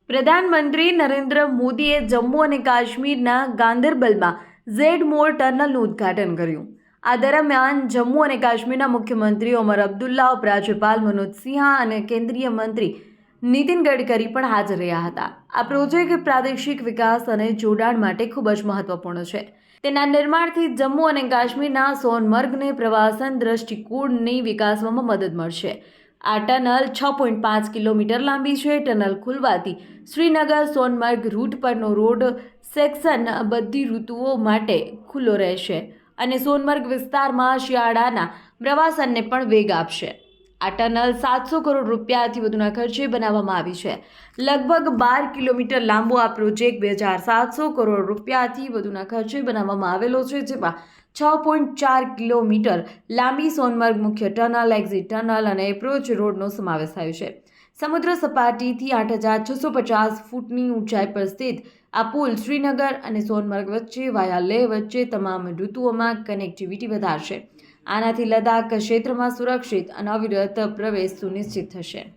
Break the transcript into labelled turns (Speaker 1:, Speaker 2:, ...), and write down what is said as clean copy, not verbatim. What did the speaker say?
Speaker 1: પ્રધાનમંત્રી નરેન્દ્ર મોદીએ જમ્મુ અને કાશ્મીરના ગાંદરબલમાં ઝેડ-મોર ટનલનું ઉદ્ઘાટન કર્યું। આ દરમિયાન જમ્મુ અને કાશ્મીરના મુખ્યમંત્રી ઓમર અબ્દુલ્લા, ઉપરાજ્યપાલ મનોજ સિન્હા અને કેન્દ્રીય મંત્રી નીતિન ગડકરી પણ હાજર રહ્યા હતા। આ પ્રોજેક્ટ પ્રાદેશિક વિકાસ અને જોડાણ માટે ખૂબ જ મહત્વપૂર્ણ છે। તેના નિર્માણથી જમ્મુ અને કાશ્મીરના સોનમર્ગને પ્રવાસન દ્રષ્ટિકોણની વિકાસવામાં મદદ મળશે। આ ટનલ 6.5 કિલોમીટર લાંબી છે। ટનલ ખુલવાથી શ્રીનગર સોનમર્ગ રૂટ પરનો રોડ સેક્શન બધી ઋતુઓ માટે ખુલ્લો રહેશે અને સોનમર્ગ વિસ્તારમાં શિયાળાના પ્રવાસનને પણ વેગ આપશે। આ ટનલ 700 કરોડ રૂપિયાથી વધુના ખર્ચે બનાવવામાં આવી છે। લગભગ 12 કિલોમીટર લાંબો આ પ્રોજેક્ટ 2700 કરોડ રૂપિયાથી વધુના ખર્ચે બનાવવામાં આવેલો છે, જેમાં 6.4 કિલોમીટર લાંબી સોનમર્ગ મુખ્ય ટનલ, એક્ઝિટ ટનલ અને એપ્રોચ રોડનો સમાવેશ થયો છે। સમુદ્ર સપાટીથી 8650 ફૂટની ઊંચાઈ પર સ્થિત આ પુલ શ્રીનગર અને સોનમર્ગ વચ્ચે વાયા લેહ વચ્ચે તમામ ઋતુઓમાં કનેક્ટિવિટી વધારશે। આનાથી લદ્દાખ ક્ષેત્રમાં સુરક્ષિત અને અવિરત પ્રવેશ સુનિશ્ચિત થશે।